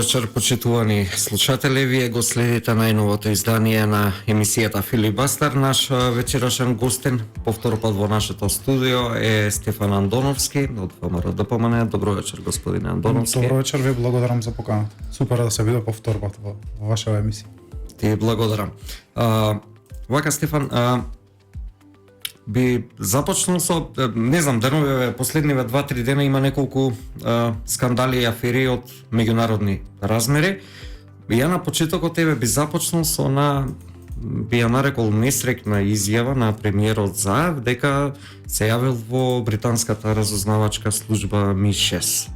вечер, почитувани слушатели. Вие го следите најновото издание на емисијата Филибастер. Наш вечерашен гостин, повтор пат во нашето студио, е Стефан Андоновски од ВМРО ДПМН. Добро вечер, господине Андоновски. Добро вечер, ви благодарам за поканата. Супер да се биде повтор пат во вашава емисија. Ти благодарам. Вака, Стефан, би започнал со, не знам, деновиве, последниве 2-3 дена има неколку скандали и афери од меѓународни размери. Ја на почетокот тебе би започнал со би ја нарекол несрекна изјава на премиерот Заев дека се јавил во британската разузнавачка служба МИ6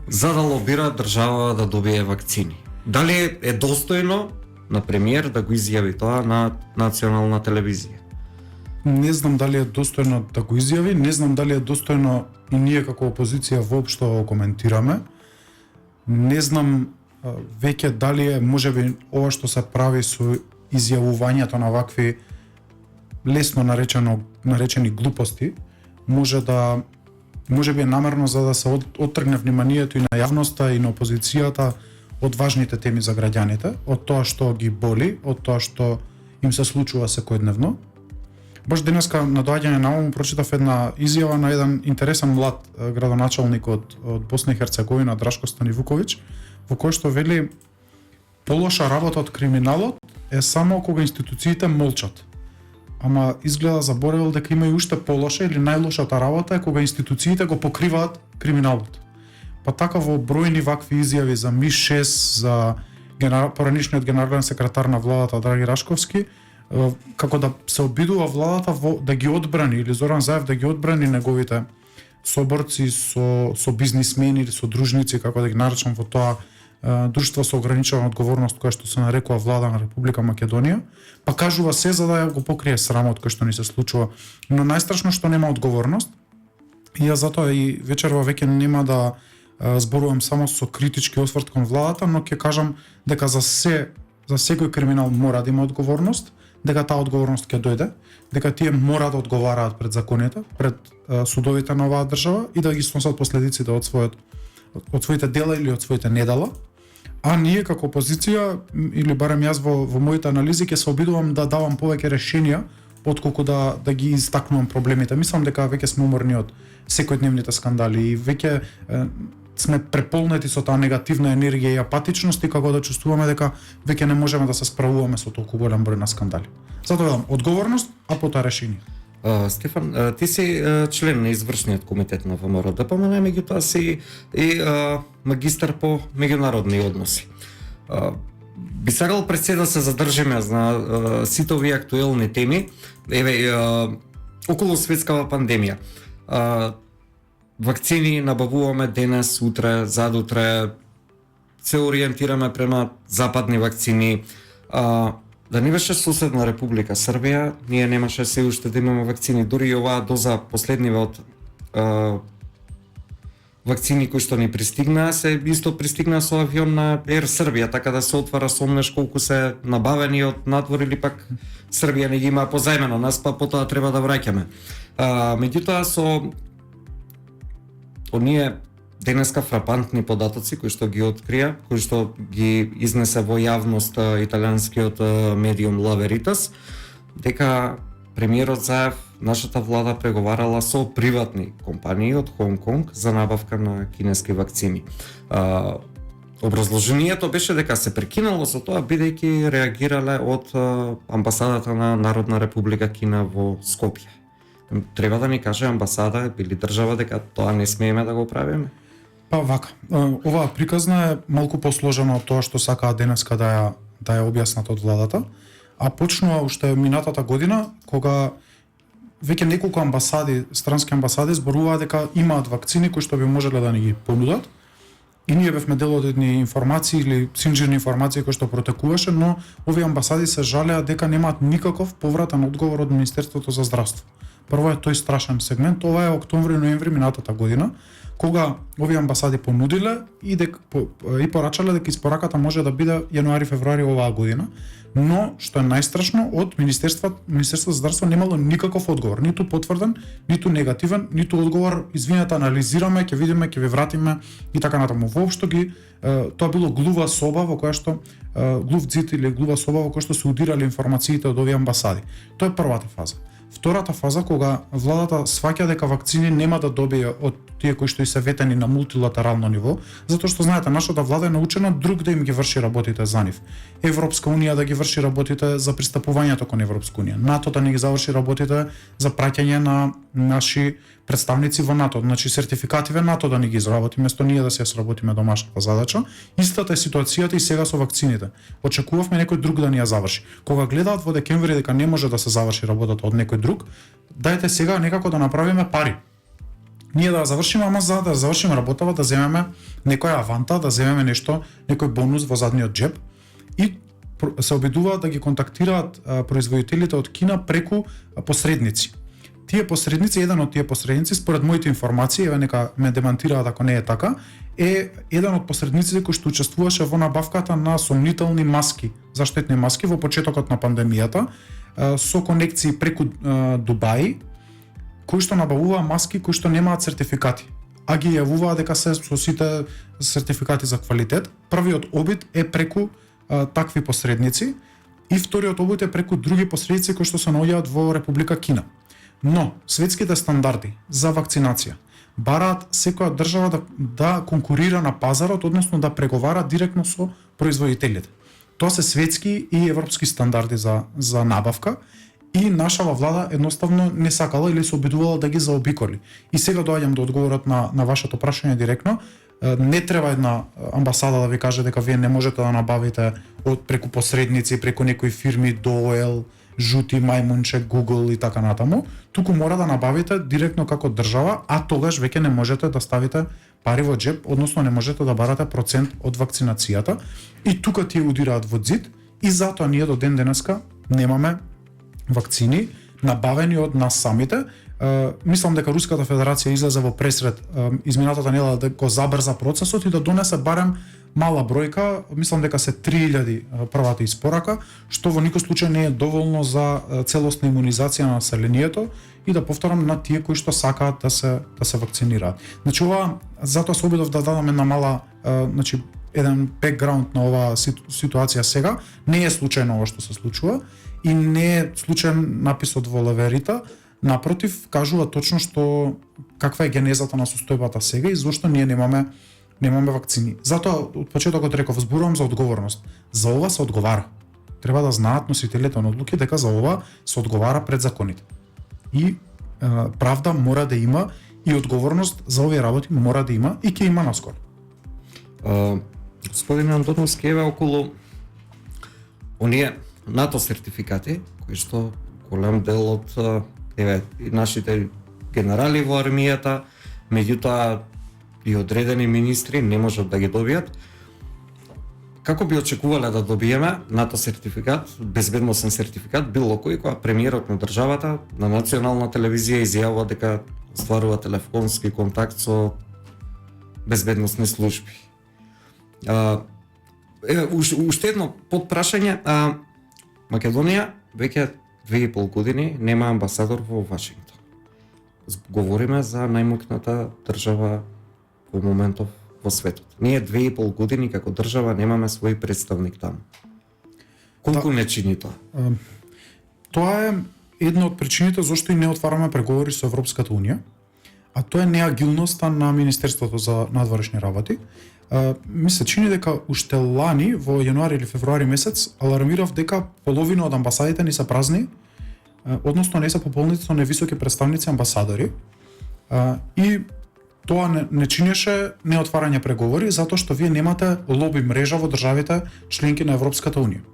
за да лобира држава да добие вакцини. Дали е достојно на премиер да го изјави тоа на национална телевизија? Не знам дали е достојно да го изјави, не знам дали е достојно и ние како опозиција воопшто го коментираме. Не знам веќе дали е можеби ова што се прави со изјавувањето на вакви лесно наречени глупости, можеби е намерно за да се оттргне вниманието и на јавноста и на опозицијата од важните теми за граѓаните, од тоа што ги боли, од тоа што им се случува секојдневно. Баш денеска на доаѓање на ум прочитав една изјава на еден интересен млад градоначалник од Босна и Херцеговина, Драшко Станивуковиќ, во кој што вели полоша работа од криминалот е само кога институциите молчат. Ама изгледа заборевал дека има и уште полоша или најлошата работа е кога институциите го покриваат криминалот. Па така во бројни вакви изјави за МИ6, за поранишниот генерален секретар на владата Драги Рашковски, како да се обидува владата да ги одбрани, или Зоран Заев да ги одбрани неговите соборци со бизнисмени или содружници, како да ги наречам во тоа друштво со ограничена одговорност кое што се нарекува Влада на Република Македонија, па кажува се за да го покрие срамот кој што ни се случува. Но најстрашно што нема одговорност, и ја затоа и вечерва веќе нема да зборувам само со критички осврт кон владата, но ќе кажам дека за секој криминал мора да има одговорност, дека таа одговорност ќе дојде, дека тие мора да одговараат пред законите, пред судовите на оваа држава и да ги сносат последиците од своите дела или од своите недела. А ние како опозиција, или барем јас во моите анализи, ќе се обидувам да давам повеќе решенија отколку да ги истакнувам проблемите. Мислам дека веќе сме уморни од секојдневните скандали и веќе сме преполнети со таа негативна енергија и апатичност и како да чувствуваме дека веќе не можеме да се справуваме со толку голем број на скандали. Затоа велам одговорност, а потоа решение. Стефан, ти си член на извршниот комитет на ВМРО ДПМН, меѓутоа си и магистар по меѓународни односи. Би сакал пред се да се задржиме на сите овие актуелни теми, околу светскава пандемија. Вакцини набавуваме денес, утре, задутре, се ориентираме према западни вакцини. Да не беше соседна Република Србија, ние немаше се уште да имаме вакцини, дури и оваа доза последниве од вакцини кои што ни пристигнаа, се исто пристигнаа со авион на Ер Србија, така да се отвара сомнеш колку се набавени од надвор или пак Србија не ги има позајмено нас, па потоа треба да враќаме. Меѓутоа со оние денеска фрапантни податоци кои што ги открија, кои што ги изнесе во јавност италијанскиот медиум La Veritas, дека премиерот Заев, нашата влада преговарала со приватни компании од Хонг Конг за набавка на кинески вакцини. Образложението беше дека се прекинало со тоа бидејќи реагирале од амбасадата на Народна република Кина во Скопје. Треба да ни каже амбасада или држава дека тоа не смееме да го правиме? Па вака, оваа приказна е малку посложена од тоа што сакаат денеска да ја објаснат од владата, а почнува уште минатата година кога веќе неколку амбасади, странски амбасади зборуваа дека имаат вакцини кои што би можеле да ни ги понудат. И ние бевме дел од едни информации или синџирни информации кои што протекуваше, но овие амбасади се жалеа дека немаат никаков повратен одговор од Министерството за здравство. Прво е тој страшен сегмент, ова е октомври-ноември минатата година, кога овие амбасади понудиле и и порачале дека испораката може да биде јануари-февруари оваа година, но што е најстрашно, од Министерството за здравство немало никаков одговор, ниту потврден, ниту негативен, ниту одговор, извинете, анализираме, ќе видиме, ќе ви вратиме и така натаму. Воопшто тоа било глува соба во која што глув зид или глува соба во која што се удирале информациите од овие амбасади. Тоа е првата фаза. Втората фаза, кога владата сваќа дека вакцини нема да добие од тие кои што и се ветени на мултилатерално ниво, затоа што знаете, нашата влада е научена друг да им ги врши работите за нив. Европска унија да ги врши работите за пристапувањето кон Европска унија. НАТО да не ги заврши работите за праќање на наши представници во НАТО, значи сертификативе НАТО да ни ги изработи, место ние да се сработиме домашната задача. Истата е ситуацијата и сега со вакцините. Очекувавме некој друг да ни ја заврши. Кога гледаат во декември дека не може да се заврши работата од некој друг, дајте сега некако да направиме пари. Ние да завршиме, ама за да завршиме работава, да земеме некоја аванта, да земеме нешто, некој бонус во задниот джеб и се обидуваат да ги контактираат производителите од Кина преку посредници. Тие посредници, еден од тие посредници, според моите информации, еве нека ме демантираат ако не е така, е еден од посредниците кој што учествуваше во набавката на сомнителни маски, заштитни маски во почетокот на пандемијата, со конекции преку Дубај, кои што набавуваа маски кои што немаат сертификати, а ги јавуваа дека се со сите сертификати за квалитет. Првиот обид е преку такви посредници и вториот обид е преку други посредници кои што се наоѓаат во Република Кина. Но светските стандарди за вакцинација бараат секоја држава да конкурира на пазарот, односно да преговара директно со производителите. Тоа се светски и европски стандарди за набавка и нашава влада едноставно не сакала или се обидувала да ги заобиколи. И сега доаѓам до одговорот на вашето прашање директно. Не треба една амбасада да ви каже дека вие не можете да набавите преку посредници, преку некои фирми Доел, Жути, Мајмунче, Google и така натаму, туку мора да набавите директно како држава, а тогаш веќе не можете да ставите пари во джеб, односно не можете да барате процент од вакцинацијата и тука тие удираат во зид и затоа ние до ден денеска немаме вакцини набавени од нас самите. Мислам дека Руската Федерација излезе во пресред изминатата недела да го забрза процесот и да донесе барем мала бројка, мислам дека се 3000 првата испорака, што во никој случај не е доволно за целосна имунизација на населението и да повторам на тие кои што сакаат да се вакцинираат. Значи ова затоа се обидов да дадам една мала значи еден бекграунд на оваа ситуација сега, не е случајно ова што се случува и не е случаен написот во Леверита. Напротив, кажува точно што каква е генезата на состојбата сега и зошто ние немаме вакцини. Затоа од почетокот реков, зборувам за одговорност. За ова се одговара. Треба да знаат носителите на одлуки дека за ова се одговара пред законите. И правда мора да има и одговорност за овие работи мора да има и ќе има наскоро. Господин Антоновски, еве околу оние НАТО сертификати кои што голем дел од еве и нашите генерали во армијата, меѓутоа и одредени министри не можат да ги добијат. Како би очекувале да добиеме НАТО сертификат, безбедносен сертификат, било кој кога премиерот на државата на национална телевизија изјавува дека стварува телефонски контакт со безбедносни служби. Уште едно подпрашање, Македонија веќе 2,5 години нема амбасадор во Вашингтон. Говориме за најмокната држава во моментов во светот. Ние 2,5 години како држава немаме свој представник таму. Колку не чини тоа? Тоа е една од причините зашто и не отвараме преговори со Европската унија, а тоа е неагилноста на Министерството за надворешни работи. Ми се чини дека уште лани во јануари или февруари месец алармирав дека половина од амбасадите ни се празни, односно не се пополнети со невисоки представници амбасадори. И тоа не чинеше неотварање преговори затоа што вие немате лоби мрежа во државите членки на Европската унија.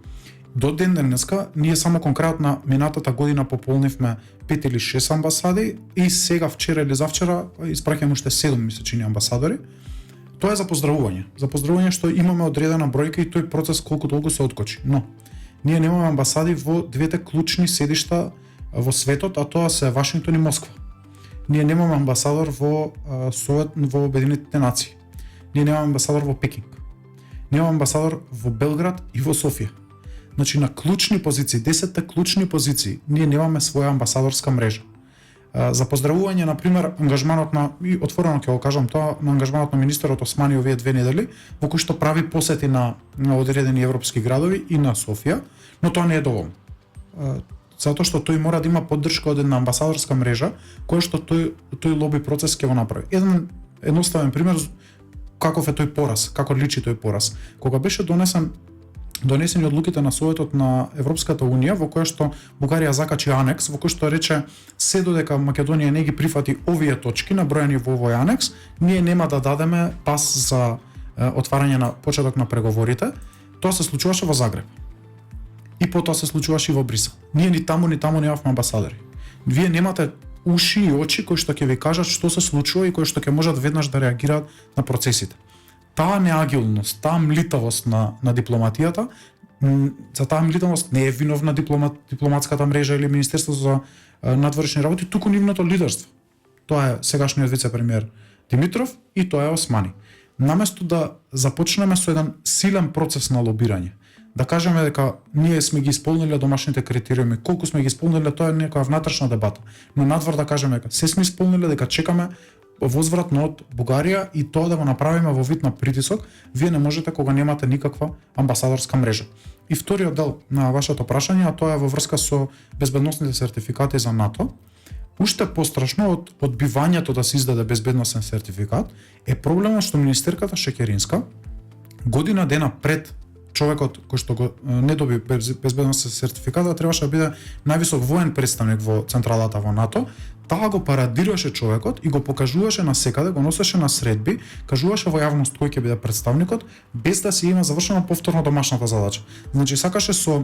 До ден денеска ние само конкретно минатата година пополнивме 5 или 6 амбасади и сега вчера или завчера испраќаме уште 7 ми се чини амбасадори. Тоа е за поздравување што имаме одредена бројка и тој процес колку толку се откочи. Но ние немаме амбасади во двете клучни седишта во светот, а тоа се Вашингтон и Москва. Ние немаме амбасадор во во Обединетите нации. Ние немаме амбасадор во Пекинг. Немаме амбасадор во Белград и во Софија. Значи на клучни позиции, 10 клучни позиции, ние немаме своја амбасадорска мрежа. За поздравување, на пример, ангажманот на, и отворено ќе го кажам тоа, на ангажманот на министерот Османи овие 2 недели, во кој што прави посети на одредени европски градови и на Софија, но тоа не е доволно. Затоа што тој мора да има поддршка од една амбасадорска мрежа, која што тој лоби процес ќе го направи. Еден едноставен пример каков е тој пораз, како личи тој пораз. Кога беше донесени одлуките на Советот на Европската Унија, во која што Бугарија закачи анекс, во кој што рече се додека Македонија не ги прифати овие точки наброени во овој анекс, ние нема да дадеме пас за отварање на почеток на преговорите. Тоа се случуваше во Загреб. И потоа се случуваше и во Брисел. Ние ни таму немавме амбасадори. Вие немате уши и очи кои што ќе ви кажат што се случува и кои што ќе можат веднаш да реагираат на процесите. Таа неагилност, таа млитавост на дипломатијата, за таа млитавост не е виновна дипломатската мрежа или Министерството за надворешни работи, туку нивното лидерство. Тоа е сегашниот вице-премиер Димитров и тоа е Османи. Наместо да започнеме со еден силен процес на лобирање, да кажеме дека ние сме ги исполниле домашните критериуми, колку сме ги исполниле, тоа е некоја внатрешна дебата, но надвор да кажеме дека се сме исполниле, дека чекаме возвратно од Бугарија и тоа да го направиме во вид на притисок, вие не можете кога немате никаква амбасадорска мрежа. И вториот дел на вашето прашање, а тоа е во врска со безбедносните сертификати за НАТО. Уште пострашно од одбивањето да се издаде безбедносен сертификат е проблемот што министерката Шекеринска година дена пред човекот кој што го не доби безбедносен сертификат, требаше да биде највисок воен представник во централата во НАТО, таа го парадираше човекот и го покажуваше на секаде, го носеше на средби, кажуваше во јавност кој ќе биде представникот, без да се има завршено повторно домашната задача. Значи сакаше со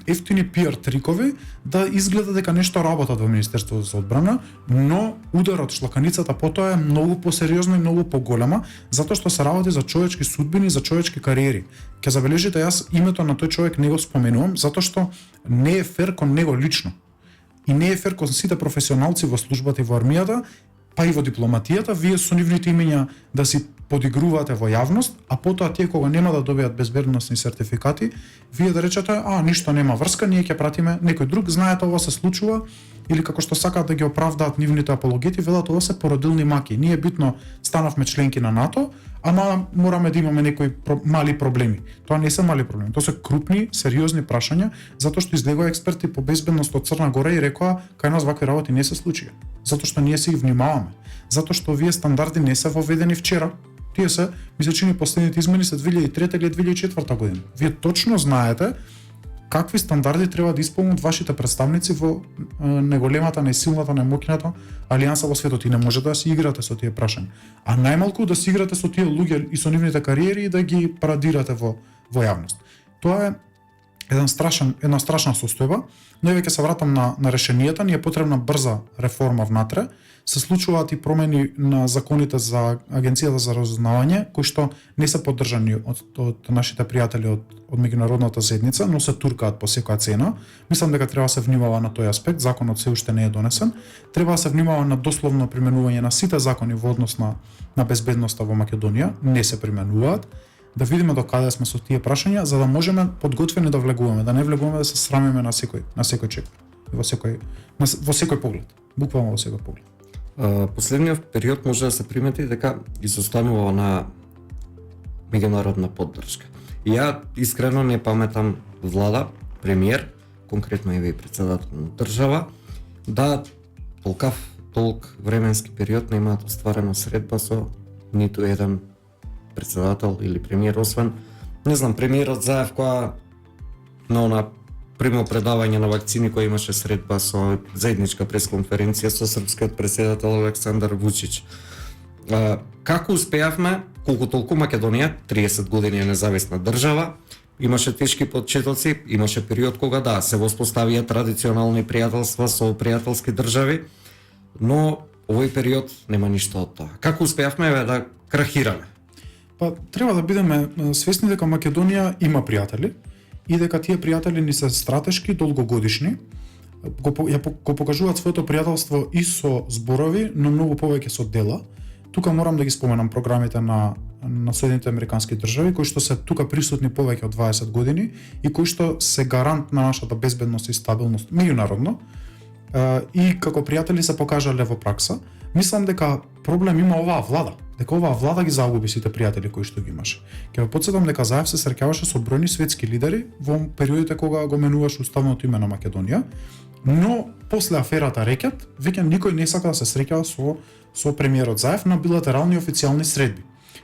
ефтини пиар трикови да изгледа дека нешто работат во Министерството за одбрана, но ударот, шлаканицата потоа е многу посериозна и многу поголема, затоа што се работи за човечки судбини, за човечки кариери. Ќе забележите, јас името на тој човек не го споменувам, затоа што не е фер кон него лично. И не е фер кон сите професионалци во службата и во армијата, па и во дипломатијата, вие со нивните имиња да си подигрувате во јавност, а потоа тие кога нема да добијат безбедносни сертификати, вие да речете, ништо нема врска, ние ќе пратиме некој друг, знаете ова се случува, или како што сакаат да ги оправдаат нивните апологети, велат ова се породилни маки. Ние битно станавме членки на НАТО, ама мораме да имаме некои мали проблеми. Тоа не се мали проблеми, тоа се крупни, сериозни прашања, затоа што излегоа експерти по безбедност од Црна Гора и рекоа кај нас вакви работи не се случија. Затоа што ние се ги внимаваме. Затоа што овие стандарди не се воведени вчера. Тие се, ми се чини последните измени се 2003 или 2004 година. Вие точно знаете какви стандарди треба да исполнат вашите представници во неголемата, најсилната, најмоќната алијанса во светот и не може да си играте со тие прашања. А најмалку да си играте со тие луѓе и со нивните кариери и да ги парадирате во јавност. Тоа е една страшна состојба, но еве ќе се вратам на решенијата, ни е потребна брза реформа внатре. Се случуваат и промени на законите за Агенцијата за разузнавање, кои што не се поддржани од нашите пријатели од меѓународната заедница, но се туркаат по секоја цена. Мислам дека треба да се внимава на тој аспект, законот се уште не е донесен. Треба да се внимава на дословно применување на сите закони во однос на безбедноста во Македонија, не се применуваат. Да видиме до каде сме со тие прашања, за да можеме подготвени да влегуваме, да не влегуваме да се срамиме на секој чек, во секој поглед, буквално во секој поглед. Последниот период може да се примети дека изостанува на меѓународна поддршка. И ја искрено не паметам влада, премиер, конкретно и председател на држава, да толк временски период не имаат остварено средба со ниту еден председател или премиер, освен, не знам, премиерот Заев која на она примо предавање на вакцини кој имаше средба со заедничка пресконференција со српскиот председател Александар Вучич. Како успеавме, колку толку Македонија, 30 години е независна држава, имаше тешки почетоци, имаше период кога се воспоставија традиционални пријателства со пријателски држави, но овој период нема ништо од тоа. Како успеавме да крахираме? Па треба да бидеме свесни дека Македонија има пријатели и дека тие пријатели ни се стратешки, долгогодишни, го покажуваат своето пријателство и со зборови, но многу повеќе со дела. Тука морам да ги споменам програмите на Соединените Американски држави, кои што се тука присутни повеќе од 20 години и кои што се гарант на нашата безбедност и стабилност меѓународно. И како пријатели се покажале во пракса. Мислам дека проблем има оваа влада, дека оваа влада ги загуби сите пријатели кои што ги имаше. Ќе ве потсетам дека Заев се среќаваше со бројни светски лидери во периодите кога го менуваше уставното име на Македонија, но после аферата Рекет, веќе никој не сака да се среќава со премиерот Заев на билатерални официјални средби.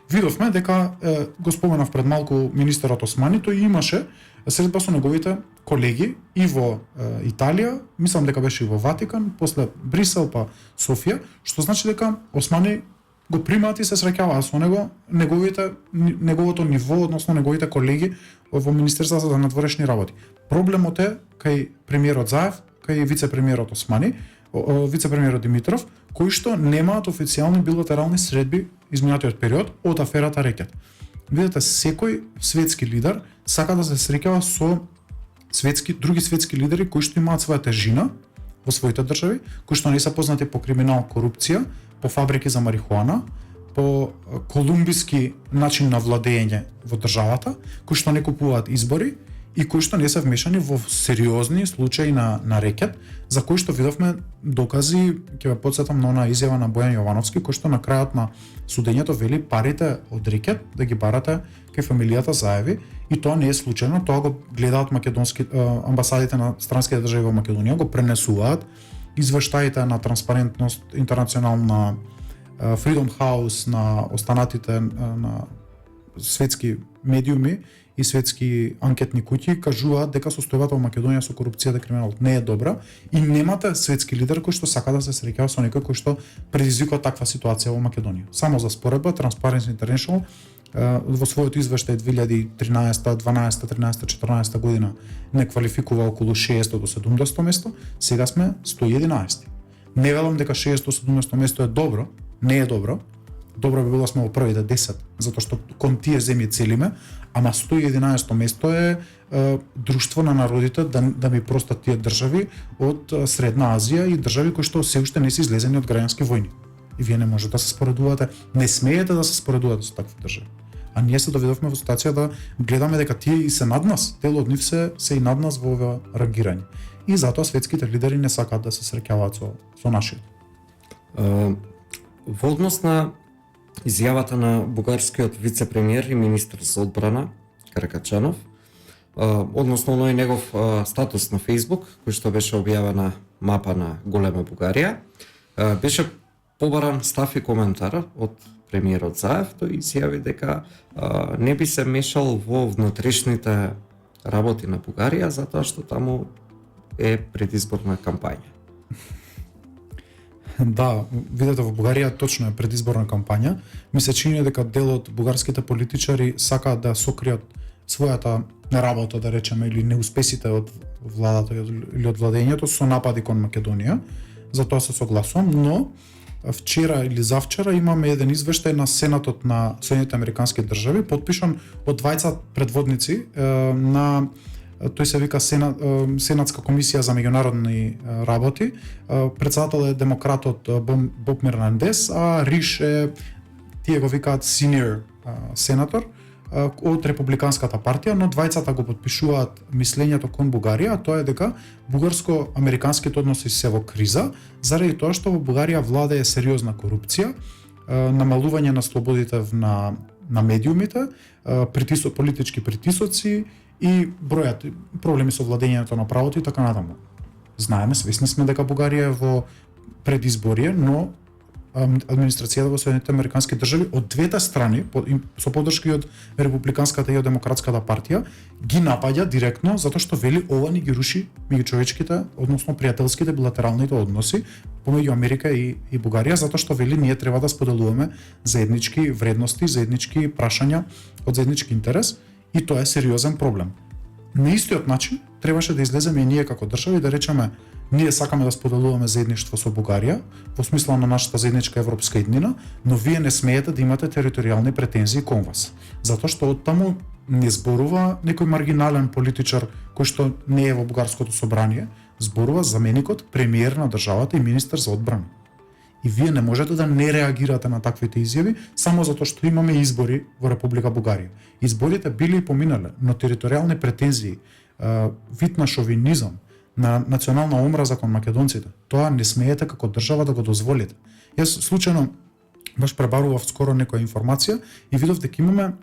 Видовме дека го споменав пред малку министерот Османи, тој имаше средба со неговите колеги и во Италија, мислам дека беше и во Ватикан, после Брисел па Софија, што значи дека Османи го примаат и се среќаваат со него, неговото ниво, односно неговите колеги во Министерството за надворешни работи. Проблемот е кај премиерот Заев, кај вице-премиерот Османи, вице-премиерот Димитров, кои што немаат официјални билатерални средби изминатиот период од аферата Рекет. Видете, секој светски лидер сака да се среќава со други светски лидери кои што имаат своја тежина во своите држави, кои што не се познати по криминал, корупција, по фабрики за марихуана, по колумбиски начин на владење во државата, кои што не купуваат избори и кои што не се вмешани во сериозни случаи на Рекет, за кои што видовме докази. Ќе ве потсетам на онаа изјава на Бојан Јовановски, кој што на крајот на судењето вели парите од Рекет да ги барате кај фамилијата Заеви, и тоа не е случајно, тоа го гледаат амбасадите на странските држави во Македонија, го пренесуваат извештаите на Транспарентност Интернационална, Freedom House, на останатите на светски медиуми и светски анкетни куќи кажуваат дека состојбата во Македонија со корупцијата и криминалот не е добра и немате светски лидер кој што сака да се среќава со некој кој што предизвикува таква ситуација во Македонија. Само за споредба, Transparency International во својот извештај 2013, 12, 13, 14 година не квалификува околу 600 до 700 место, сега сме 111. Не велам дека 600-700 место е добро, не е добро. Добро би било да сме во првите 10, затоа што кон тие земји целиме, ама 111 место е друштво на народите да ми простат тие држави од Средна Азија и држави кои што се уште не се излезени од граѓански војни. И вие не можете да се споредувате, не смеете да се споредувате со такви држави. А ние се доведовме во ситуација да гледаме дека тие и се над нас, дел од нив се и над нас во ова рангирање. И затоа светските лидери не сакаат да се среќаваат со нашиот. Во однос на изјавата на бугарскиот вице-премиер и министр за одбрана Каракачанов, односно оној негов статус на Facebook, кој што беше објавена мапа на голема Бугарија, беше побаран став и коментар од премиерот Заев. Тој изјави дека не би се мешал во внатрешните работи на Бугарија затоа што таму е предизборна кампања. Да, видете, во Бугарија точно е предизборна кампања. Ми се чини дека дел од бугарските политичари сакаат да сокријат својата работа, да речеме, или неуспесите од владата или од владењето со напади кон Македонија. За тоа се согласувам, но вчера или завчера имаме еден извештај на Сенатот на Соединените Американски држави, потпишан од двајца предводници на тој се вика Сенатска комисија за меѓународни работи. Председател е демократот Боб Мернандес, а Риш е, тие го викаат senior сенатор од републиканската партија, но двајцата го потпишуваат мислењето кон Бугарија, а тоа е дека бугарско-американските односи се во криза, заради тоа што во Бугарија владее сериозна корупција, намалување на слободите на медиумите, политички притисоци и бројат проблеми со владењето на правото и така натаму. Знаеме, свесни сме дека Бугарија е во предизборие, но администрацијата во Соединените Американски држави од двете страни, со поддршка и од републиканската и од демократската партија, ги напаѓа директно затоа што вели ова ни ги руши меѓучовечките, односно пријателските билатералните односи помеѓу Америка и Бугарија, затоа што вели ние треба да споделуваме заеднички вредности, заеднички прашања од заеднички интерес, и тоа е сериозен проблем. На истиот начин требаше да излеземе и ние како држава и да речеме ние сакаме да споделуваме заедништво со Бугарија во смисла на нашата заедничка европска иднина, но вие не смеете да имате територијални претензии кон вас. Затоа што од таму не зборува некој маргинален политичар кој што не е во бугарското собрание, зборува заменикот, премиер на државата и министер за одбрана. И вие не можете да не реагирате на таквите изјави само затоа што имаме избори во Република Бугарија. Изборите били и поминале, но територијални претензии, вид на шовинизам, на национална омраза кон македонците, тоа не смеете како држава да го дозволите. Јас случајно баш пребарував скоро некоја информација и видов дека имаме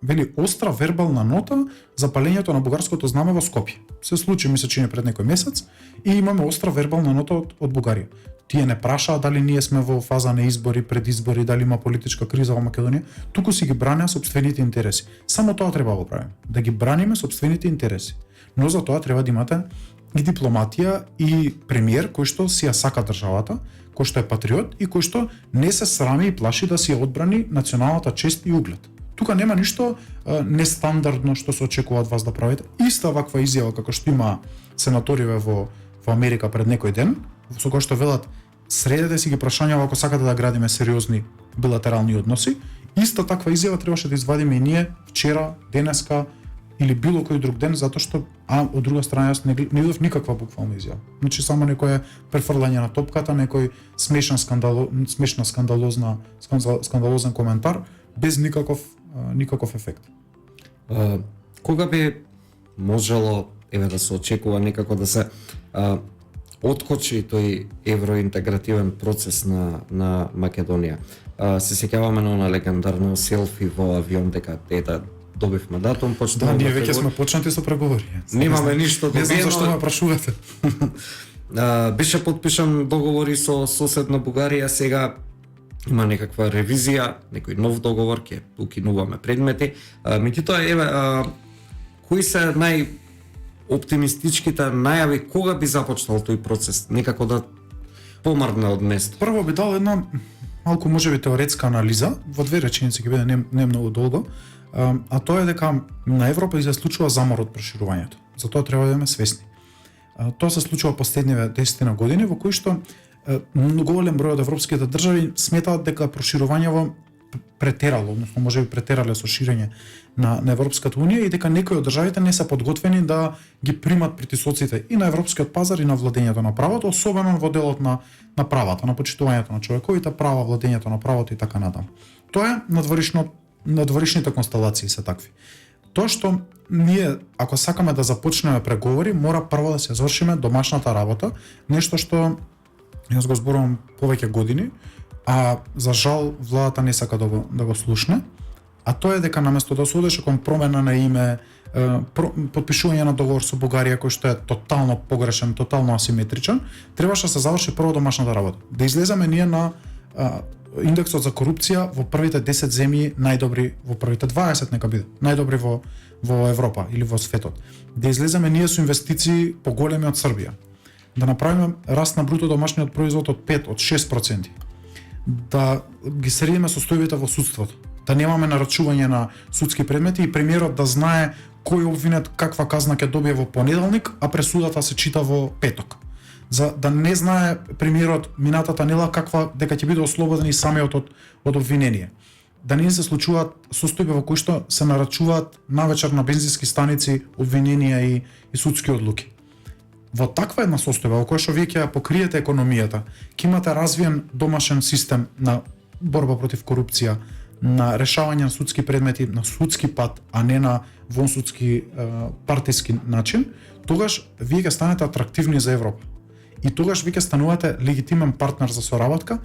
вели остра вербална нота за палењето на бугарското знаме во Скопје. Се случи ми се чини пред некој месец и имаме остра вербална нота од Бугарија. Тие не прашаа дали ние сме во фаза на избори, пред избори, дали има политичка криза во Македонија, туку си ги бранеа сопствените интереси. Само тоа треба да го правиме, да ги браниме сопствените интереси. Но за тоа треба да имате и дипломатија и премиер кој што си ја сака државата, кој што е патриот и кој што не се срами и плаши да си ја одбрани националната чест и углед. Тука нема ништо нестандардно што се очекува од вас да правите. Иста ваква изјава како што има сенаториве во Америка пред некој ден, со кој што велат средете си ги прашањава ако сакате да градиме сериозни билатерални односи. Иста таква изјава требаше да извадиме и ние вчера, денеска или било кој друг ден, затоа што од друга страна јас не видов никаква буквална изјава. Значи само некое префрлање на топката, некој смешен скандалозен коментар без никаков ефект. Кога би можело да се очекува некако да се откочи тој евроинтегративен процес на Македонија? Се сеќаваме на легендарно селфи во авион дека добивме датум, почнуваме. Да, ние веќе сме почнати со преговори. Немаме ништо добиено. Не знам зашто ме прашувате. Беше подпишан договори со соседна Бугарија, сега има некаква ревизија, некој нов договор, ќе укинуваме предмети. Меѓутоа, кои се оптимистичките најави кога би започнал тој процес, некако да помрдне од место? Прво би дал една малку можеби теоретска анализа, во две реченици ќе биде не многу долго, а тоа е дека на Европа се случува замор од проширувањето. Затоа треба да бидеме свесни. Тоа се случува последниве 10 години во кои што многу голем број од европските држави сметаат дека проширувањето претерало, односно можеби претерале со ширење на Европската унија и дека некои од државите не се подготвени да ги примат притисоците и на европскиот пазар и на владењето на правото, особено во делот на правата, на почитувањето на човековите права, владењето на правото и така натаму. Тоа е надворишните констелации се такви. Тоа што ние, ако сакаме да започнеме преговори, мора прво да се завршиме домашната работа, нешто што јас го зборувам повеќе години, а за жал владата не сака да го слушне, а тоа е дека наместо да се одеше кон промена на име, подпишување на договор со Бугарија кој што е тотално погрешен, тотално асиметричен, требаше да се заврши прво домашната работа. Да излеземе ние на индексот за корупција во првите 10 земји најдобри, во првите 20 нека биде, најдобри во Европа или во светот. Да излеземе ние со инвестиции поголеми од Србија. Да направиме раст на бруто домашниот производ од 5, од 6%. Да ги средиме состојбите во судството. Да немаме нарачување на судски предмети и премиерот да знае кој обвинет каква казна ќе добие во понеделник, а пресудата се чита во петок. За да не знае премиерот минатата нела дека ќе биде ослободен и самиот од обвинение. Да не се случуваат состојби во кои што се нарачуваат навечер на бензински станици обвиненија и судски одлуки. Во таква една состојба во која што вие ќе покриете економијата, ќе имате развиен домашен систем на борба против корупција, на решавање на судски предмети на судски пат, а не на вонсудски партиски начин, тогаш вие ќе станете атрактивни за Европа. И тогаш вие ќе станувате легитимен партнер за соработка.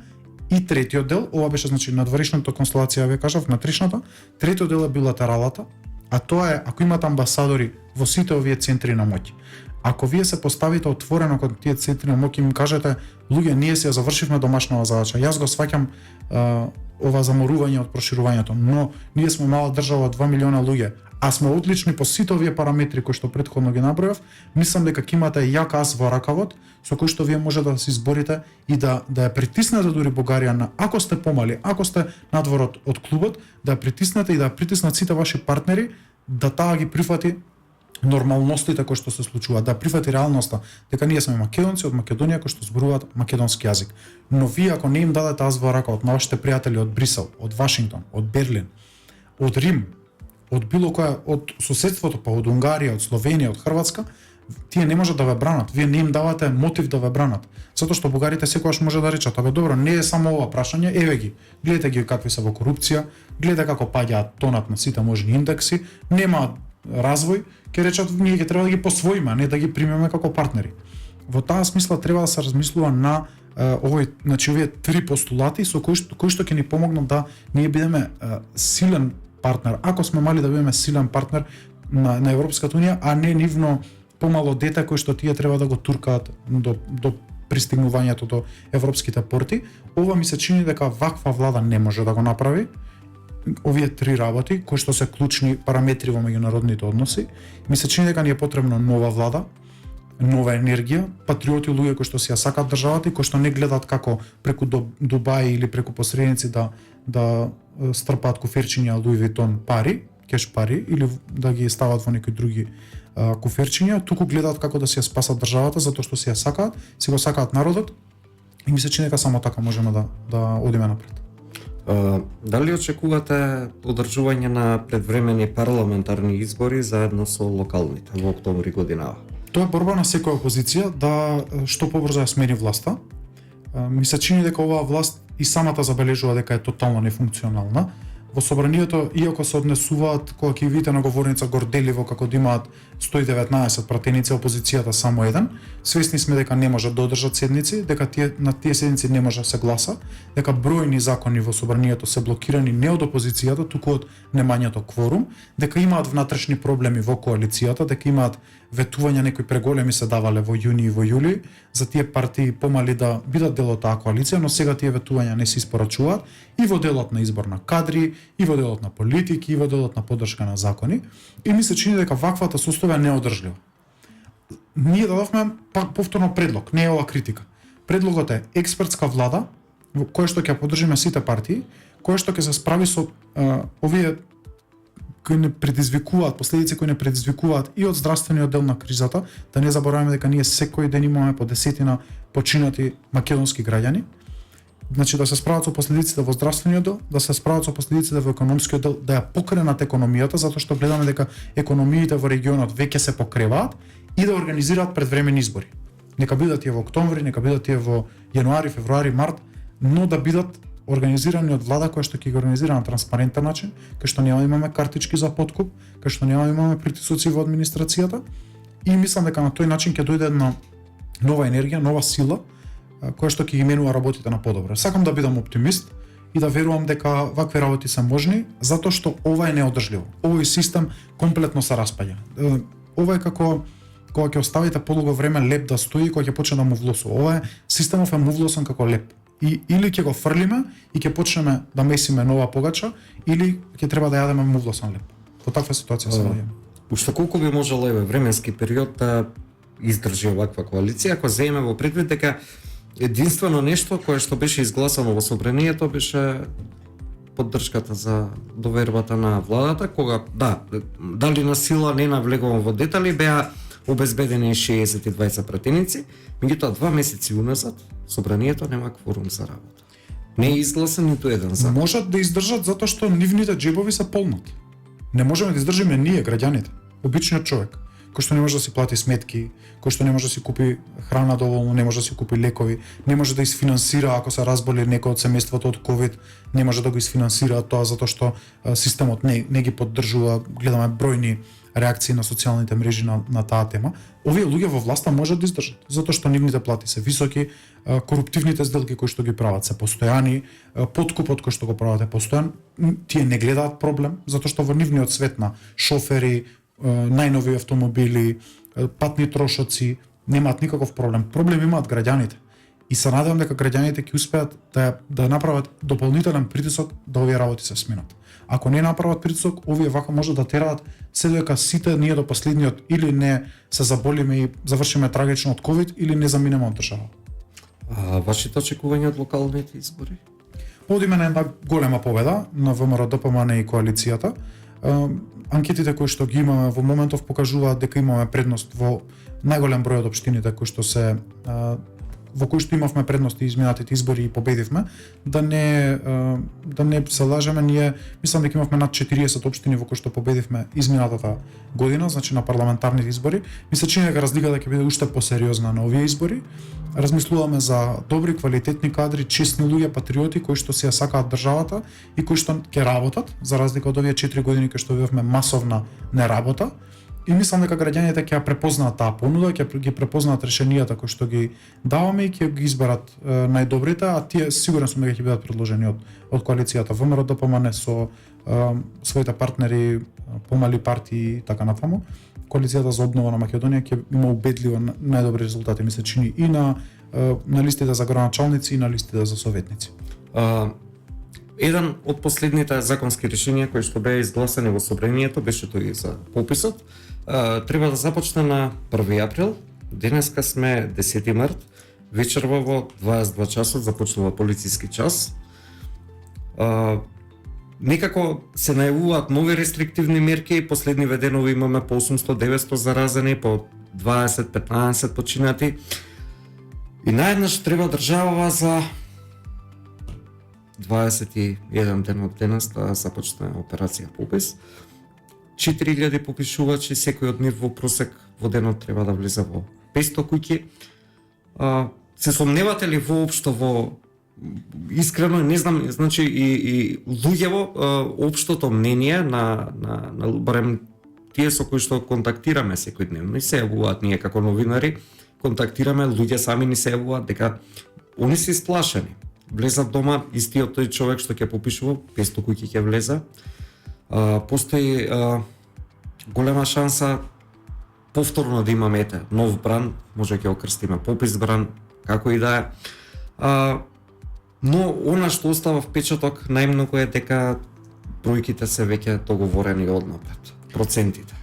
И третиот дел, ова беше значи надворешната констелација, ве кажав, внатрешната, третиот дел е билатералата, а тоа е ако имате амбасадори во сите овие центри на моќ. Ако вие се поставите отворено кон тие центри на моќ и им кажете, луѓе, ние си ја завршивме домашната задача, јас го сваќам ова заморување од проширувањето, но ние сме мала држава од 2 милиона луѓе, а сме одлични по сите овие параметри кои што претходно ги набројав, мислам дека ќе имате јак ас во ракавот со кој што вие може да се изборите и да ја притиснете дури Бугарија на, ако сте помали, ако сте надвор од клубот, да ја притиснете и да ја притиснат сите ваши партнери да таа ги прифати нормалностите кои што се случуваат, да прифати реалноста дека ние сме македонци од Македонија кои што зборуваат македонски јазик. Но вие ако не им дадете аз во рака од вашите пријатели од Брисел, од Вашингтон, од Берлин, од Рим, од било која од соседството, па од Унгарија, од Словенија, од Хрватска, тие не можат да ве бранат, вие не им давате мотив да ве бранат. Затоа што бугарите секогаш може да речат, абе добро, не е само ова прашање, еве ги, гледате ги какви се во корупција, гледате како паѓаат тонат на сите можни индекси, нема развој, ќе речат ние ќе треба да ги посвоиме, а не да ги примеме како партнери. Во таа смисла треба да се размислува на значи овие три постулати со кои што ќе ни помогнат да ние бидеме силен партнер, ако сме мали да бидеме силен партнер на Европската унија, а не нивно помало дете кој што тие треба да го туркаат до пристигнувањето до европските порти. Ова ми се чини дека ваква влада не може да го направи. Овие три работи кои што се клучни параметри во меѓународните односи, ми се чини дека ни е потребна нова влада, нова енергија, патриоти, луѓе кои што си ја сакаат државата и кои што не гледаат како преку Дубај или преку посредници да стрпаат куферчиња Луи Витон пари, кеш пари, или да ги стават во некои други куферчиња, туку гледаат како да си ја спасат државата затоа што си ја сакаат, си го сакаат народот и ми се чини дека само така можеме да одиме напред. Дали очекувате одржување на предвремени парламентарни избори заедно со локалните во октомври годинава? Тоа е борба на секоја опозиција да што побрзо ја смени власта. Ми се чини дека оваа власт и самата забележува дека е тотално нефункционална. Во собранието, иако се однесуваат, кога ќе видите на говорница горделиво како да имаат 119 пратеници, опозицијата само еден, свесни сме дека не можат да одржат седници, дека на тие седници не може да се гласа, дека бројни закони во собранието се блокирани не од опозицијата, туку од немањето кворум, дека имаат внатрешни проблеми во коалицијата, дека имаат ветувања, некои преголеми се давале во јуни и во јули, за тие партии помали да бидат дел од таа коалиција, но сега тие ветувања не се испорачуваат и во делот на избор на кадри, и во делот на политики, и во делот на поддршка на закони, и ми се чини дека ваквата состојба е неодржлива. Ние дадовме повторно предлог, не е ова критика. Предлогот е експертска влада, која што ќе поддржиме сите партии, која што ќе се справи со овие кои не предизвикуваат, последици кои не предизвикуваат и од здравствениот дел на кризата, да не забораваме дека ние секој ден имаме по десетина починати македонски граѓани. Значи да се справат со последиците во здравствениот дел, да се справат со последиците во економскиот дел, да ја покренат економијата, затоа што гледаме дека економиите во регионот веќе се покреваат и да организираат предвремени избори. Нека бидат тие во октомври, нека бидат тие во јануари, февруари, март, но да бидат организирани од влада која што ќе ги организира на транспарентен начин, кај што нема да имаме картички за подкуп, кај што нема да имаме притисоци во администрацијата и мислам дека на тој начин ќе дојде една нова енергија, нова сила која што ќе ги менува работите на подобро. Сакам да бидам оптимист и да верувам дека вакви работи се можни, затоа што ова е неодржливо. Овој систем комплетно се распаѓа. Ова е како кога ќе оставите подолго време леп да стои, кога ќе почне да му влосува. Ова е системов е мувлосан како леп. И или ќе го фрлиме и ќе почнеме да месиме нова погача, или ќе треба да јадеме мувлосан леп. Во таква ситуација се наоѓаме. Уште колку би можело временски период да издржи оваква коалиција, ако земеме во предвид дека единствено нешто кое што беше изгласано во собранието беше поддршката за довербата на владата, кога дали на сила не навлегувам во детали, беа обезбедени 62 пратеници, меѓутоа 2 месеци уназад собранието нема кворум за работа. Не е изгласен ниту еден закон. Можат да издржат затоа што нивните џебови се полнати. Не можеме да издржиме ние, граѓаните, обичниот човек, кој што не може да си плати сметки, кој што не може да си купи храна доволно, не може да си купи лекови, не може да изфинансира ако се разболи некој од семејството од ковид, не може да го изфинансира тоа затоа што системот не ги поддржува. Гледаме бројни реакции на социјалните мрежи на таа тема. Овие луѓе во власта можат да издржат, затоа што нивните плати се високи, коруптивните сделки кои што ги прават се постојани, подкупот кој што го прават е постојан, тие не гледаат проблем, затоа што во нивниот свет на шофери, најнови автомобили, патни трошоци, немаат никаков проблем. Проблем имаат граѓаните. И се надевам дека граѓаните ќе успеат да направат дополнителен притисок да овие работи се сменат. Ако не направат притисок, овие вака може да тераат се дека сите ние до последниот или не се заболиме и завршиме трагично од ковид или не заминеме од држава. А вашите очекувања од локалните избори? Одиме на една голема победа на ВМРО ДПМН и коалицијата. Анкетите кои што ги имаме во моментов покажуваат дека имаме предност во најголем број од општините кои што се во кој што имавме предности изминатите избори и победивме, да не се лажеме, ние мислам дека имавме над 40 општини во кои што победивме изминатата година, значи на парламентарните избори. Ми се чини дека разликата ќе биде уште посериозна на овие избори. Размислуваме за добри, квалитетни кадри, честни луѓе, патриоти кои што си ја сакаат државата и кои што ќе работат, за разлика од овие 4 години кога што видовме масовна неработа. И мислам дека граѓаните ќе ја препознаат таа понуда, ќе ги препознаат решенијата кои што ги даваме и ќе ги изберат најдобрите, а тие сигурен сум дека ќе бидат предложени од коалицијата ВМРО ДПМН со своите партнери, помали партии и така натаму. Коалицијата за обнова на Македонија ќе има убедливо најдобри резултати, ми се чини и на листите за градоначалници и на листите за советници. Еден од последните законски решенија кои што беа изгласани во собранието беше тој за пописот. Треба да започне на 1 април. Денеска сме 10 март. Вечерва во 22 часот започнува полициски час. Некако се најавуваат нови рестриктивни мерки, последниве денови имаме по 800-900 заразени, по 20-15 починати. И наеднаш треба државава за 21 ден од денес да започне операција попис. 4000 попишувачи, секој од нив во просек во денот треба да влезе во 500 куќи. Се сомневате ли воопшто во искрено, не знам, значи и луѓево општото мнение на барем тие со кои што контактираме секојдневно и се јавуваат ние како новинари, контактираме, луѓе сами ни се јавуваат дека они се сплашени. Влезат дома, истиот тој човек што ќе попишува, 500 куќи ќе влезе. Постои голема шанса повторно да имаме нов бран, може ќе окрстиме попис бран, како и да е. Но она што остава впечаток најмногу е дека бројките се веќе договорени однапред, процентите.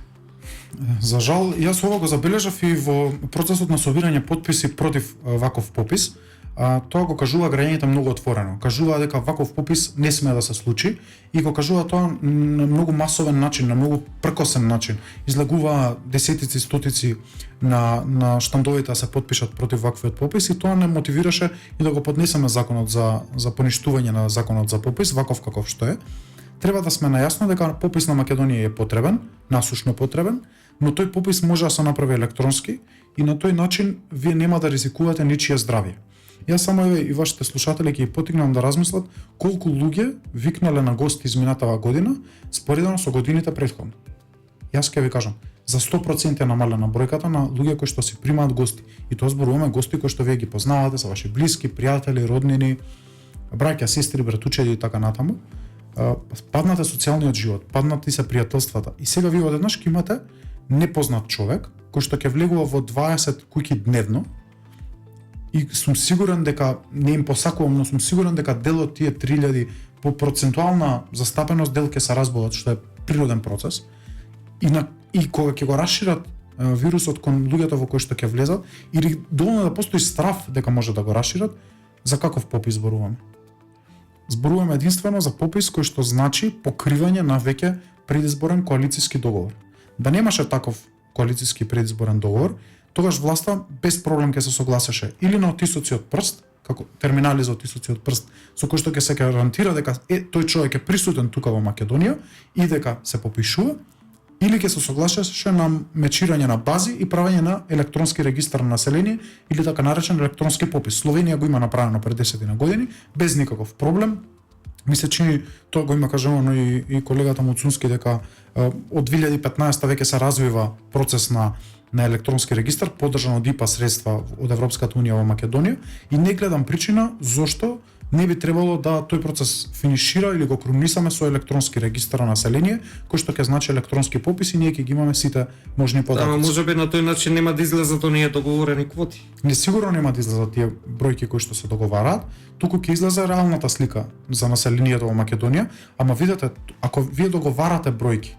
За жал, јас ова го забележав и во процесот на собирање потписи против ваков попис. Тоа го кажува граѓаните многу отворено. Кажува дека ваков попис не смее да се случи и го кажува тоа на многу масовен начин, на многу пркосен начин. Излагува десетици, стотици на штандовите да се потпишат против ваквиот попис и тоа не мотивираше и да го поднесеме законот за поништување на законот за попис, ваков каков што е. Треба да сме најасно дека попис на Македонија е потребен, насушно потребен, но тој попис може да се направи електронски и на тој начин вие нема да ризикувате ничие здравје. Јас само и вашите слушатели ќе ги поттикнам да размислат колку луѓе викнале на гости изминатава година споредено со годините претходно. Јас ќе ви кажам, за 100% е намалена бројката на луѓе кои што си примаат гости. И тоа зборуваме гости кои што вие ги познавате, се ваши блиски, пријатели, роднини, браќа, сестри, братучеди и така натаму. Паднате социјалниот живот, паднати се пријателствата. И сега вие одеднаш ќе имате непознат човек кој што ќе влегува во 20 куќи дневно. И сум сигурен дека, не им посакувам, но сум сигурен дека дел од тие 3000 по процентуална застапеност дел ќе се разболат, што е природен процес. И кога ќе го расшират вирусот кон луѓето во кои што ќе влезат, или доволно да постои страф дека може да го расшират, за каков попис зборуваме? Зборуваме единствено за попис кој што значи покривање на веќе предизборен коалициски договор. Да немаше таков коалициски предизборен договор, тогаш власта без проблем ќе се согласеше или на отисоци од прст, како терминали за отисоци од прст, со кои што ќе се гарантира дека тој човек е присутен тука во Македонија и дека се попишува, или ќе се согласеше на мечирање на бази и правење на електронски регистар на население или така наречен електронски попис. Словенија го има направено пред 10 години без никаков проблем. Ми се чини, тоа го има кажано и колегата Муцунски дека од 2015 веќе се развива процес на електронски регистар, поддржан од ИПА средства од Европската унија во Македонија и не гледам причина зошто не би требало да тој процес финишира или го крунисаме со електронски регистар на население, кој што ќе значи електронски попис и ние ќе ги имаме сите можни податоци. Ама можеби на тој начин нема да излезат оние договорени квоти. Не сигурно нема да излезат тие бројки кои што се договараат, туку ќе излезе реалната слика за населението во Македонија, ама видете, ако вие договарате бројки,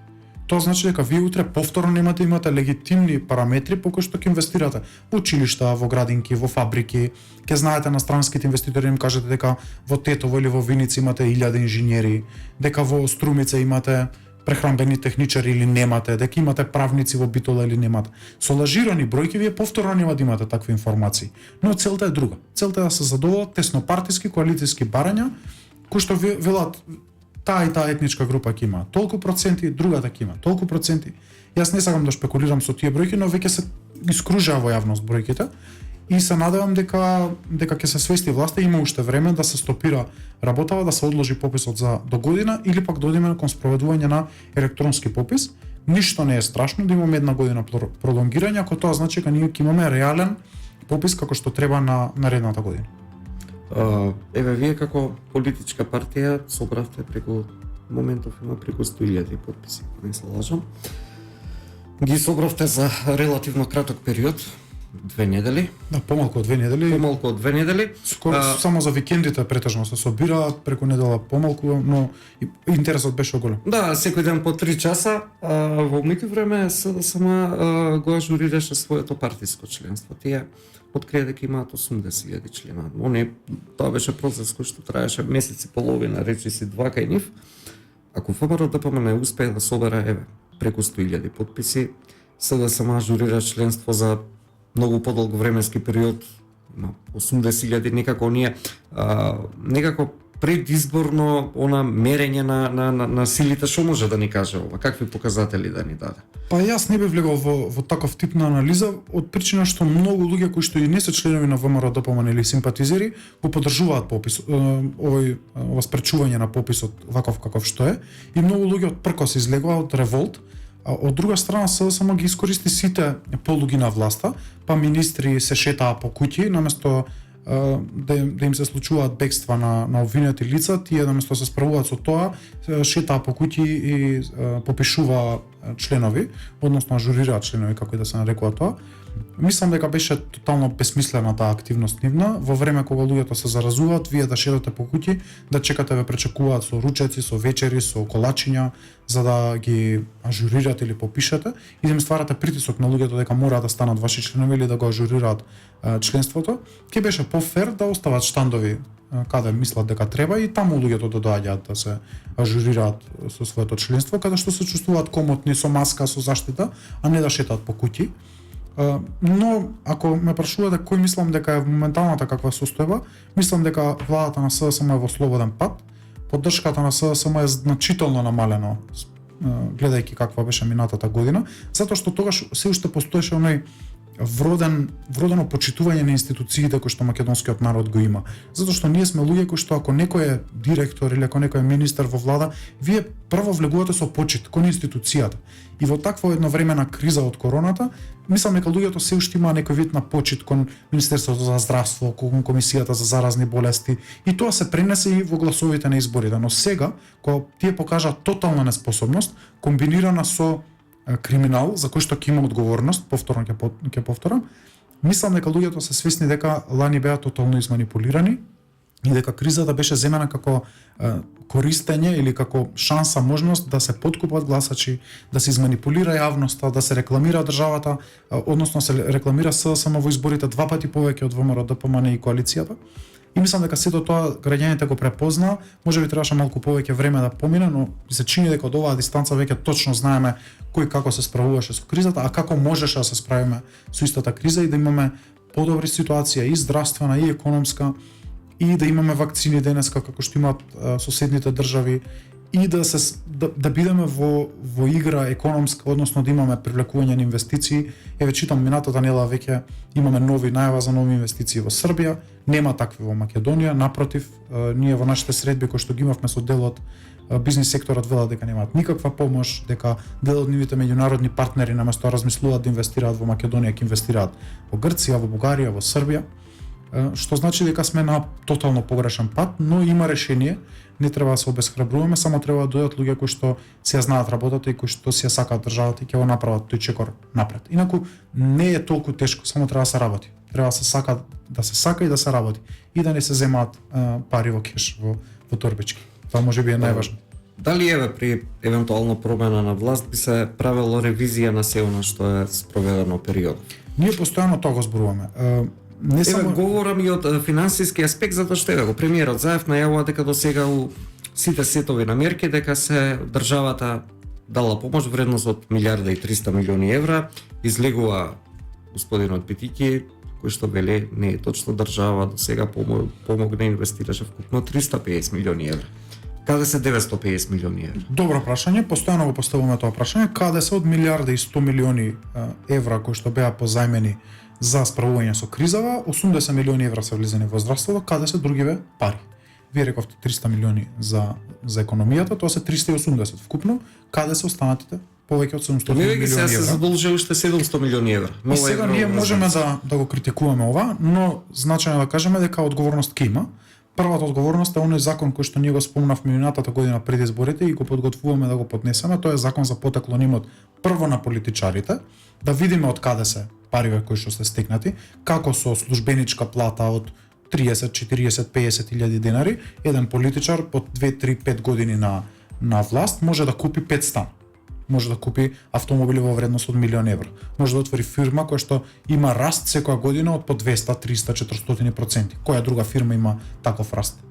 тоа значи дека вие утре повторно немате имате легитимни параметри по кои што ќе инвестирате во училишта, во градинки, во фабрики. Ќе знаете на странските инвеститори им кажете дека во Тетово или во Виница имате 1000 инженери, дека во Струмица имате прехранбени техничари или немате, дека имате правници во Битола или немате. Со лажирани бројки вие повторно нема да имате такви информации. Но целта е друга. Целта е да се задоволат теснопартиски коалицијски барања кои што велат таа и таа етничка група ќе има толку проценти, другата ќе има толку проценти. Јас не сакам да шпекулирам со тие бројки, но веќе се искружаа во јавност бројките и се надевам дека ќе се свести власта, има уште време да се стопира работава, да се одложи пописот за до година или пак да одиме кон спроведување на електронски попис. Ништо не е страшно да имаме една година пролонгирање, ако тоа значи дека ние ќе имаме реален попис како што треба на наредната година. Еве, вие како политичка партија собравте преку моментов има преку 100.000 потписи, не се лажам. Ги собравте за релативно краток период, 2 недели. Да, помалку од 2 недели. Помалку од 2 недели. Скоро само за викендите претежно се собираат, преку недела помалку, но интересот беше голем. Да, секој ден по 3 часа, во меѓувреме СДСМ го ажурираше своето партиско членство. Тие открија дека имаат 80.000 члена. Тоа беше процес кој што траеше месец и половина, речиси 2 кај нив. Ако ВМРО-ДПМН не успее да собере еве преку 100.000 потписи, СДСМ ажурира членство за многу подолг временски период, има 80.000, некако ние некако предизборно она мерење на силите, што може да ни каже ова, какви показатели да ни даде? Па јас не бев влегол во таков тип на анализа, од причина што многу луѓе кои што и не се членови на ВМРО-ДПМН или симпатизери го поддржуваат попис, ова спречување на пописот ваков каков што е, и многу луѓе од пркос излегоа од револт. А од друга страна се само ги искористи сите полуги на власта, па министри се шетаа по куќи наместо да им се случуваат бегства на обвинети лица, тие наместо се справуваат со тоа, шетаа по куќи и попишува членови, односно ажурираат членови, како и да се нарекува тоа. Мислам дека беше тотално бесмислена таа активност нивна, во време кога луѓето се заразуваат, вие да шетате по куќи, да чекате ве пречекуваат со ручеци, со вечери, со колачиња, за да ги ажурирате или попишете и да им стварате притисок на луѓето дека мораат да станат ваши членови или да го ажурираат членството. Ке беше пофер да остават штандови каде мислат дека треба и таму луѓето да доаѓаат да се ажурираат со своето членство, каде што се чувствуваат комотни со маска, со заштита, а не да шетаат по куќи. Но ако ме прашувате кој мислам дека е моменталната каква состојба, мислам дека владата на СДСМ е во слободен пат. Поддршката на СДСМ е значително намалено гледајќи каква беше минатата година, затоа што тогаш се уште постоеше оној вродено почитување на институциите кои што македонскиот народ го има. Затоа што ние сме луѓе кои што ако некој е директор или ако некој е министер во влада, вие прво влегувате со почит кон институцијата. И во таква едновремена криза од короната, мислам дека луѓето се уште има некој вид на почит кон Министерството за здравство, кон Комисијата за заразни болести, и тоа се пренесе и во гласовите на изборите. Но сега, кога тие покажаат тотална неспособност, комбинирана со криминал за кој што ќе има одговорност, повторно ќе повторам, мислам дека луѓето се свесни дека лани беа тотално изманипулирани и дека кризата беше земена како користење или како шанса, можност да се подкупат гласачи, да се изманипулира јавноста, да се рекламира државата, односно се рекламира СДСМ во изборите 2 пати повеќе од ВМРО-ДПМН и коалицијата. И мислам дека сето тоа граѓаните го препозна, можеби требаше малку повеќе време да помине, но се чини дека од оваа дистанца веќе точно знаеме кој како се справуваше со кризата, а како можеше да се справиме со истата криза и да имаме подобри ситуација и здравствена и економска, и да имаме вакцини денеска како што имаат соседните држави, и да бидеме во игра економска, односно да имаме привлекување на инвестиции. Еве читам минатата недела веќе имаме нови најава за нови инвестиции во Србија, нема такви во Македонија, напротив, ние во нашите средби кои што ги имавме со дел од бизнис секторот велат дека немаат никаква помош, дека дел од нивните меѓународни партнери наместо да размислуваат да инвестираат во Македонија, ќе инвестираат во Грција, во Бугарија, во Србија, што значи дека сме на тотално погрешен пат, но има решение. Не треба да се обесхрабруваме, само треба да дојдат луѓе кои што си ја знаат работата и кои што си ја сакаат државата и ќе го направат тој чекор напред. Инаку не е толку тешко, само треба да се работи. Треба да се сака и да се работи и да не се земаат пари во кеш, во торбички. Тоа можеби е најважно. Дали еве при евентуална промена на власт би се правело ревизија на се она што е спроведено период? Ние постојано тоа го зборуваме. Не само говорам и од финансиски аспект, затоа што го премиерот Заев најавува дека до сега у сите сетови на мерки дека се државата дала помош вредност од 1.300.000.000 евра, излегува господинот Битики, кој што веле не е точно, држава до сега помогне, инвестираше вкупно 350 милиони евра. Каде се 950 милиони евра? Добро прашање, постојано го поставуваме тоа прашање, каде се од 1.100.000.000 евра кои што беа позајмени за справување со кризава, 80 милиони евра се влезени во здравството, каде се другиве пари? Вие рековте 300 милиони за економијата, тоа се 380 вкупно, каде се останатите повеќе од 700 милиони евра? Сега се задолжи уште 700 милиони евра. И сега ние можеме да го критикуваме ова, но значајно да кажеме дека одговорност ке има. Првата одговорност е оној закон кој што ние го спомнавме минатата година пред изборите и го подготвуваме да го поднесеме, тоа е закон за потеклон имот прво на политичарите, да видиме од каде се париве кои што се стекнати, како со службеничка плата од 30, 40, 50 илјади денари, еден политичар по 2, 3, 5 години на власт може да купи 5 стана. Може да купи автомобили во вредност од 1.000.000 евра. Може да отвори фирма која што има раст секоја година од по 200, 300, 400%. Која друга фирма има таков раст?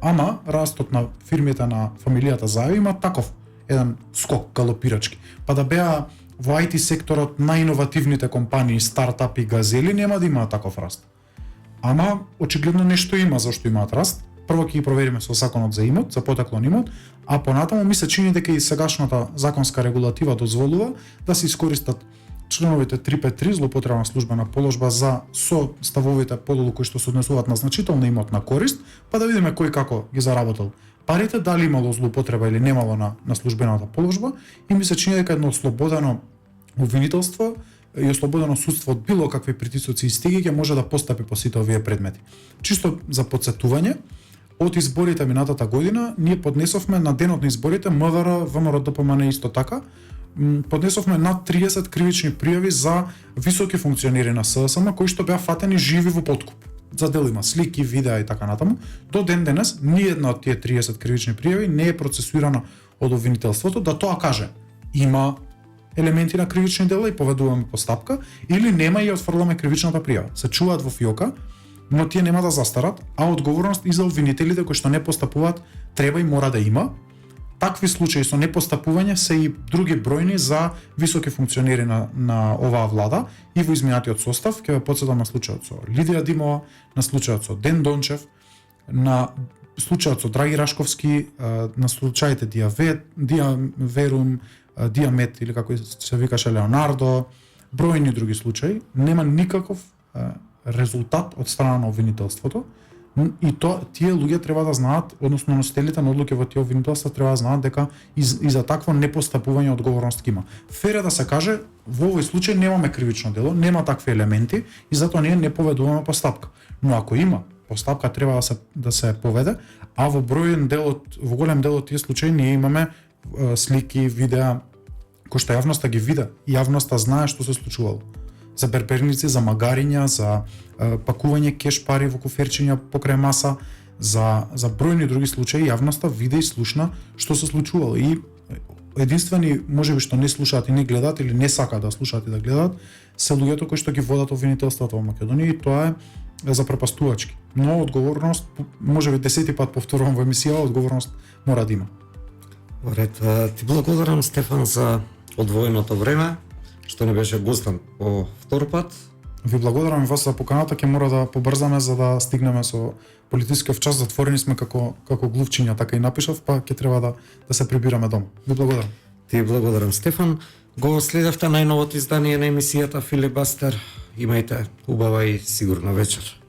Ама растот на фирмите на фамилијата Заев има таков еден скок галопирачки. Па да беа во IT секторот најиновативните компании, стартапи, газели, нема да имаат таков раст. Ама очигледно нешто има зашто имаат раст. Прво ќе ги провериме со законот за имот, за потеклон имот, а понатаму ми се чини дека и сегашната законска регулатива дозволува да се искористат членовите 353 злоупотреба на службена положба за со ставовите подолу кои што се однесуваат на значителна имотна корист, па да видиме кој како ги заработил парите, дали имало злоупотреба или немало на службената положба, и ми се чини дека едно ослободено обвинителство и ослободено судство од било какви притисоци и стиги ќе може да постапи по сите овие предмети. Чисто за потсетување, од изборите минатата година ние поднесовме на денот на изборите МВР, ВМРО, ДПМН исто така, поднесовме над 30 кривични пријави за високи функционери на СДСМ кои што беа фатени живи во подкуп. За дел има слики, видеа и така натаму. До ден денес ниедна од тие 30 кривични пријави не е процесуирана од обвинителството да тоа каже има елементи на кривични дела и поведуваме постапка, или нема и отфрламе кривичната пријава. Се чуваат во фиока, но тие нема да застарат, а одговорност и за обвинителите кои што не постапуваат треба и мора да има. Такви случаи со непостапување се и други бројни за високи функционери на оваа влада и во изминатиот состав. Ќе ве потсетам на случајот со Лидија Димова, на случајот со Ден Дончев, на случајот со Драги Рашковски, на случаите Диаверум, Диамет или како се викаше Леонардо, бројни други случаи. Нема никаков резултат од страна на обвинителството, и тие луѓе треба да знаат, односно носителите на одлуки во тие обвинителства треба да знаат дека и за такво непостапување одговорност има. Фер е да се каже, во овој случај немаме кривично дело, нема такви елементи и затоа ние не поведуваме постапка. Но ако има постапка, треба да се поведе, а во голем дел од тие случаи ние имаме слики, видеа кои што јавноста ги виде, јавноста знае што се случувало. За берберници, за магариња, за пакување кеш пари во куферчиња покрај маса, за бројни други случаи јавноста виде и слушна што се случувало. И единствени можеби што не слушаат и не гледаат или не сакаат да слушаат и да гледаат се луѓето кои што ги водат обвинителството во Македонија, и тоа е запрепастувачки. Но одговорност, можеби 10 пат повторувам во емисија, одговорност мора да има. Ред, ти благодарам, Стефан, за одвоеното време, што не беше гостен по втор пат. Ви благодарам и вас за поканата, ќе мора да побрзаме за да стигнеме со политичкиот час. Затворени сме како глувчиња, така и напишав, па ќе треба да се прибираме дома. Ви благодарам. Ти благодарам, Стефан. Го следевте најновото издание на емисијата Филибастер. Имајте убава и сигурна вечер.